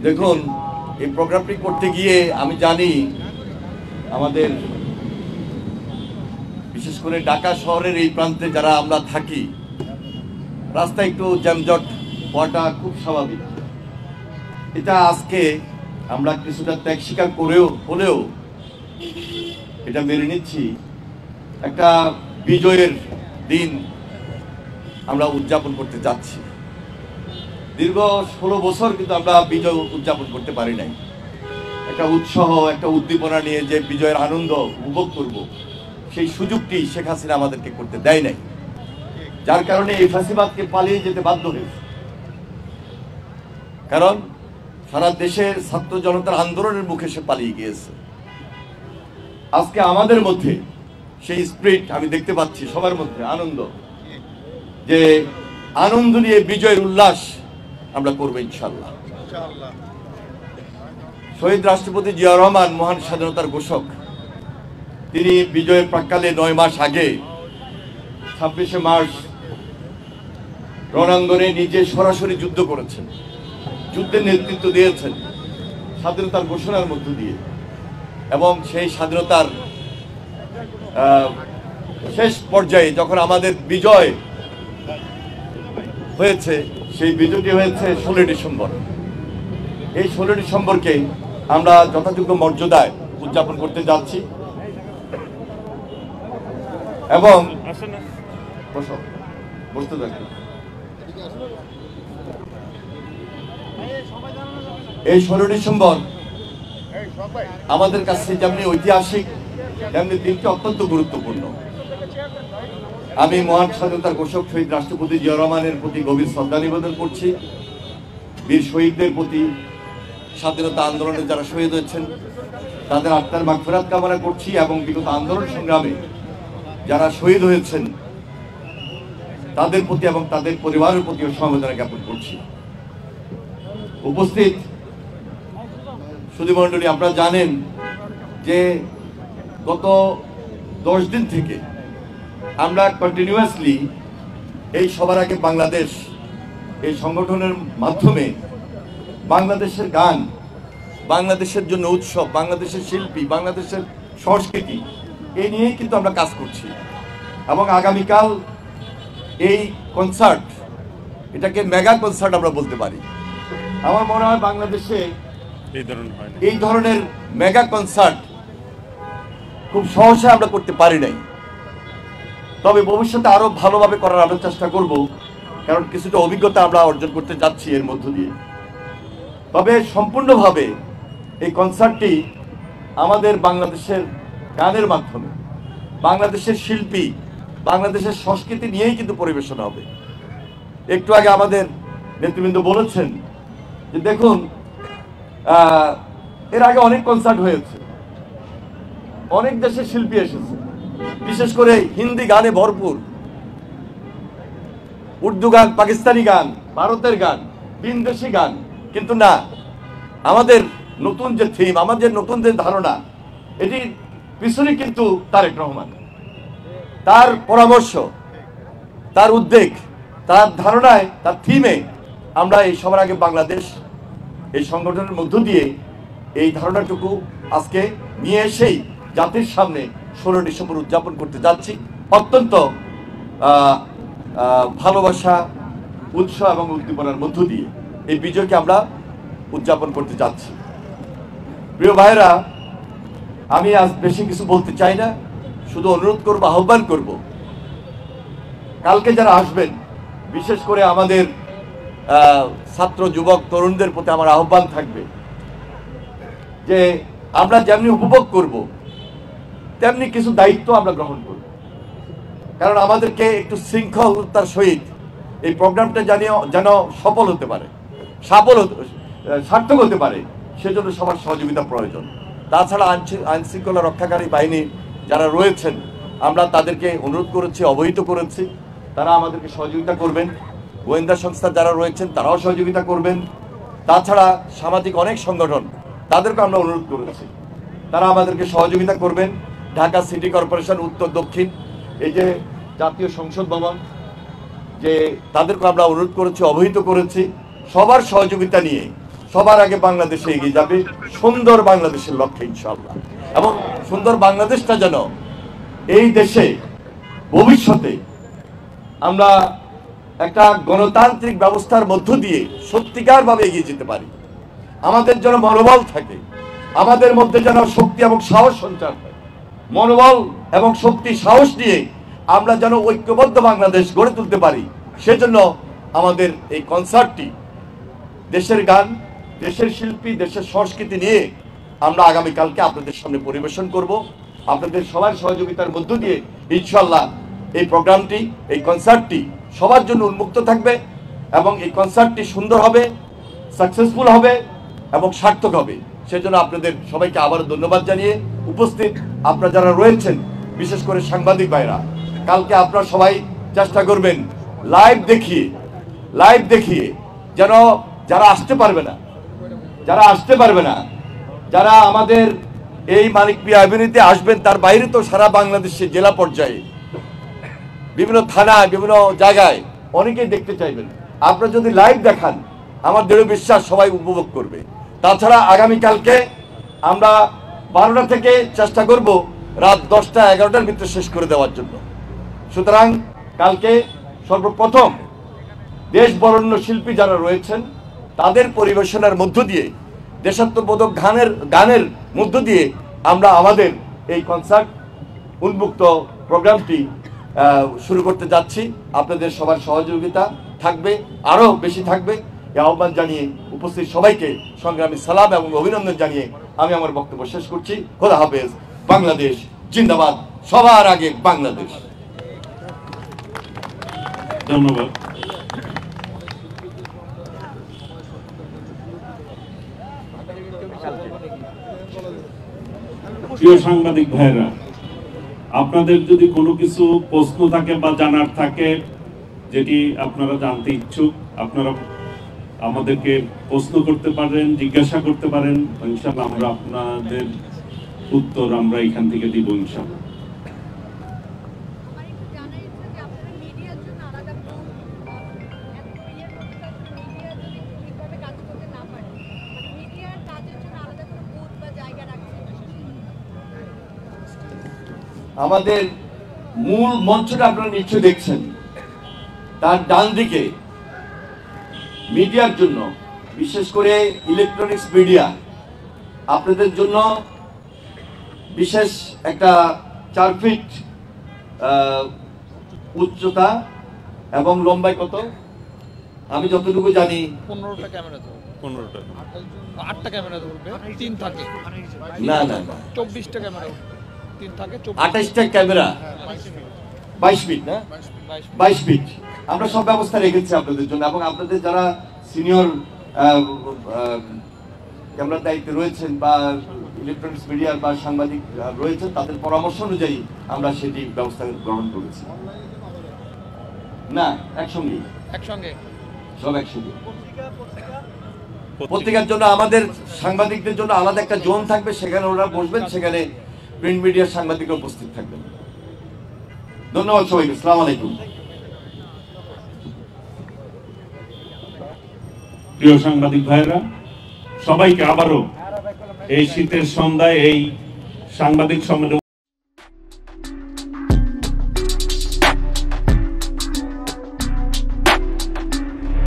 দেখুন, এই প্রোগ্রামটি করতে গিয়ে আমি জানি আমাদের বিশেষ করে ঢাকা শহরের এই প্রান্তে যারা আমরা থাকি, রাস্তায় একটু জ্যামজট হওয়াটা খুব স্বাভাবিক। এটা আজকে আমরা কিছুটা ত্যাগ স্বীকার হলেও এটা মেনে নিচ্ছি। একটা বিজয়ের দিন আমরা উদযাপন করতে যাচ্ছি। দীর্ঘ 16 বছর কিন্তু আমরা বিজয় উদযাপন করতে পারি নাই। একটা উৎসাহ, একটা উদ্দীপনা নিয়ে যে বিজয়ের আনন্দ উপভোগ করব, সেই সুযোগটি শেখ হাসিনা আমাদেরকে করতে দেয় নাই, যার কারণে এই ফ্যাসিবাদকে পালিয়ে যেতে বাধ্য হয়েছে। কারণ সারা দেশের ছাত্র জনতার আন্দোলনের মুখে সে পালিয়ে গিয়েছে। আজকে আমাদের মধ্যে সেই স্পিরিট আমি দেখতে পাচ্ছি, সবার মধ্যে আনন্দ, যে আনন্দ নিয়ে বিজয়ের উল্লাস আমরা করবো ইনশাআল্লাহ। শহীদ রাষ্ট্রপতি জিয়াউর রহমান মহান স্বাধীনতার ঘোষক, তিনি বিজয়ের প্রাক্কালে 9 মাস আগে 26শে মার্চ রণাঙ্গনে নিজে সরাসরি যুদ্ধ করেছেন, যুদ্ধের নেতৃত্ব দিয়েছেন স্বাধীনতার ঘোষণার মধ্য দিয়ে। এবং সেই স্বাধীনতার শেষ পর্যায়ে যখন আমাদের বিজয় হয়েছে, সেই বিজয়টি হয়েছে 16 ডিসেম্বর। এই 16 ডিসেম্বরকে আমরা যথাযোগ্য মর্যাদায় উদযাপন করতে যাচ্ছি। এবং বসতে থাকি, এই 16 ডিসেম্বর আমাদের কাছে যেমনি ঐতিহাসিক, তেমনি দিনটি অত্যন্ত গুরুত্বপূর্ণ। আমি মহান স্বাধীনতার ঘোষক শহীদ রাষ্ট্রপতি জিয়াউর রহমানের প্রতি গভীর শ্রদ্ধা নিবেদন করছি। বীর শহীদদের প্রতি, স্বাধীনতা আন্দোলনে যারা শহীদ হয়েছেন তাদের আত্মার মাগফিরাত কামনা করছি, এবং বিগত আন্দোলন সংগ্রামে যারা শহীদ হয়েছেন তাদের প্রতি এবং তাদের পরিবারের প্রতিও সমবেদনা জ্ঞাপন করছি। উপস্থিত সুধীমণ্ডলী, আপনারা জানেন যে গত 10 দিন থেকে আমরা কন্টিনিউয়াসলি এই সবার আগে বাংলাদেশ এই সংগঠনের মাধ্যমে বাংলাদেশের গান, বাংলাদেশের জন্য উৎসব, বাংলাদেশের শিল্পী, বাংলাদেশের সংস্কৃতি, এই নিয়েই কিন্তু আমরা কাজ করছি। এবং আগামীকাল এই কনসার্ট, এটাকে মেগা কনসার্ট আমরা বলতে পারি। আমার মনে হয় বাংলাদেশে এই ধরনের মেগা কনসার্ট খুব সহজে আমরা করতে পারি নাই। তবে ভবিষ্যতে আরো ভালোভাবে করার আমরা চেষ্টা করব, কারণ কিছুটা অভিজ্ঞতা আমরা অর্জন করতে যাচ্ছি এর মধ্য দিয়ে। তবে সম্পূর্ণভাবে এই কনসার্টটি আমাদের বাংলাদেশের গানের মাধ্যমে, বাংলাদেশের শিল্পী, বাংলাদেশের সংস্কৃতি নিয়েই কিন্তু পরিবেশন হবে। একটু আগে আমাদের নেতৃবৃন্দ বলেছেন যে দেখুন, এর আগে অনেক কনসার্ট হয়েছে, অনেক দেশের শিল্পী এসেছে, বিশেষ করে হিন্দি গানে ভরপুর, উর্দু গান, পাকিস্তানি গান, ভারতের গান, ভিনদেশি গান। কিন্তু না, আমাদের নতুন যে থিম, আমাদের নতুন যে ধারণা, এটির পিছনে কিন্তু তারেক রহমান, তার পরামর্শ, তার উদ্বেগ, তার ধারণায়, তার থিমে আমরা এই সবার আগে বাংলাদেশ এই সংগঠনের মধ্য দিয়ে এই ধারণাটুকু আজকে নিয়ে এসেই জাতির সামনে 16 ডিসেম্বর উদযাপন করতে যাচ্ছি। অত্যন্ত ভালোবাসা, উৎসাহ এবং উদ্দীপনার মধ্য দিয়ে এই বিজয়কে আমরা উদযাপন করতে যাচ্ছি। প্রিয় ভাইরা, আমি আজ বেশি কিছু বলতে চাই না, শুধু অনুরোধ করব, আহ্বান করব, কালকে যারা আসবেন, বিশেষ করে আমাদের ছাত্র, যুবক, তরুণদের প্রতি আমার আহ্বান থাকবে যে আমরা যেমনি উপভোগ করব, তেমনি কিছু দায়িত্ব আমরা গ্রহণ করব। কারণ আমাদেরকে একটু শৃঙ্খলতার সহিত এই প্রোগ্রামটা যেন সফল হতে পারে, সার্থক হতে পারে, সেজন্য সবার সহযোগিতা প্রয়োজন। তাছাড়া আইন শৃঙ্খলা রক্ষাকারী বাহিনী যারা রয়েছেন, আমরা তাদেরকে অনুরোধ করেছি, অবহিত করেছি, তারা আমাদেরকে সহযোগিতা করবেন। গোয়েন্দা সংস্থা যারা রয়েছেন তারাও সহযোগিতা করবেন। তাছাড়া সামাজিক অনেক সংগঠন, তাদেরকে আমরা অনুরোধ করেছি, তারা আমাদেরকে সহযোগিতা করবেন। ঢাকা সিটি কর্পোরেশন, উত্তর দক্ষিণ, এই যে জাতীয় সংসদ ভবন, যে তাদেরকে আমরা অনুরোধ করেছি, অবহিত করেছি, সবার সহযোগিতা নিয়ে সবার আগে বাংলাদেশে এগিয়ে যাবে সুন্দর বাংলাদেশের লক্ষ্যে ইনশাআল্লাহ। এবং সুন্দর বাংলাদেশটা যেন এই দেশে ভবিষ্যতে আমরা একটা গণতান্ত্রিক ব্যবস্থার মধ্য দিয়ে সত্যিকার ভাবে এগিয়ে যেতে পারি, আমাদের যেন মনোবল থাকে, আমাদের মধ্যে যেন শক্তি এবং সাহস সঞ্চার হয়। মনোবল এবং শক্তি সাহস নিয়ে আমরা যেন ঐক্যবদ্ধ বাংলাদেশ গড়ে তুলতে পারি, সেজন্য আমাদের এই কনসার্টটি দেশের গান, দেশের শিল্পী, দেশের সংস্কৃতি নিয়ে আমরা আগামীকালকে আপনাদের সামনে পরিবেশন করব। আপনাদের সবার সহযোগিতার মধ্য দিয়ে ইনশাআল্লাহ এই প্রোগ্রামটি, এই কনসার্টটি সবার জন্য উন্মুক্ত থাকবে এবং এই কনসার্টটি সুন্দর হবে, সাকসেসফুল হবে এবং সার্থক হবে। সেজন্য আপনাদের সবাইকে আবারও ধন্যবাদ জানিয়ে উপস্থিত আপনারা যারা রয়েছেন, বিশেষ করে সাংবাদিক ভাইরা, কালকে আপনারা সবাই চেষ্টা করবেন লাইভ দেখিয়ে যেন যারা আসতে পারবে না, যারা আমাদের এই মানিক মিয়া অ্যাভিনিউতে আসবেন, তার বাইরে তো সারা বাংলাদেশে জেলা পর্যায়ে বিভিন্ন থানায়, বিভিন্ন জায়গায় অনেকেই দেখতে চাইবেন। আপনারা যদি লাইভ দেখান, আমার দৃঢ় বিশ্বাস সবাই উপভোগ করবে। তাছাড়া আগামীকালকে আমরা 12টা থেকে চেষ্টা করব রাত 10টা 11টার ভিতরে শেষ করে দেওয়ার জন্য। সুতরাং কালকে সর্বপ্রথম দেশ বরেণ্য শিল্পী যারা রয়েছেন তাদের পরিবেশনার মধ্য দিয়ে, দেশাত্মবোধক গানের মধ্য দিয়ে আমরা আমাদের এই কনসার্ট উন্মুক্ত প্রোগ্রামটি শুরু করতে যাচ্ছি। আপনাদের সবার সহযোগিতা থাকবে, আরও বেশি থাকবে, এই আহ্বান জানিয়ে উপস্থিত সবাইকে সংগ্রামী সালাম এবং অভিনন্দন জানিয়ে আমি আমার বক্তব্য শেষ করছি। খোদা হাফেজ। বাংলাদেশ জিন্দাবাদ, সবার আগে বাংলাদেশ। ধন্যবাদ। প্রিয় সাংবাদিক ভাইরা, আপনাদের যদি কোনো কিছু প্রশ্ন থাকে বা জানার থাকে, যেটি আপনারা জানতে ইচ্ছুক, আপনারা আমাদেরকে প্রশ্ন করতে পারেন, জিজ্ঞাসা করতে পারেন। ইনশাআল্লাহ আমরা আপনাদের উত্তর আমরা এখান থেকে দিব ইনশাআল্লাহ। আমাদের মূল মঞ্চটা আপনারা নিশ্চয় দেখছেন, তার ডান দিকে মিডিয়ার জন্য, বিশেষ করে ইলেকট্রনিক্স মিডিয়া, আপনাদের জন্য বিশেষ একটা 4 ফিট উচ্চতা এবং লম্বায় কত আমি যতটুকু জানি 15টা ক্যামেরা ধরবে, 15টা 8টা ক্যামেরা ধরবে, 3 থাকে না 24টা ক্যামেরা 3 থাকে, 28টা ক্যামেরা 22 ফিট না 22 ফিট আমরা সব ব্যবস্থা রেখেছি আপনাদের জন্য। এবং আপনাদের যারা সিনিয়র ক্যামেরার দায়িত্বে রয়েছেন বা ইলেকট্রনিক্স মিডিয়ার বা সাংবাদিক রয়েছেন, তাদের পরামর্শ অনুযায়ী আমরা সেটি ব্যবস্থা গ্রহণ করেছি। না একসঙ্গে সব একসঙ্গে। পত্রিকার জন্য আমাদের সাংবাদিকদের জন্য আলাদা একটা জোন থাকবে, সেখানে ওরা বসবেন, সেখানে প্রিন্ট মিডিয়ার সাংবাদিকরা উপস্থিত থাকবেন। ধন্যবাদ সবাইকে। আসসালামু আলাইকুম। প্রিয় সাংবাদিক ভাইরা, সবাইকে আবারও এই শীতের সন্ধ্যায় এই সাংবাদিক সম্মেলন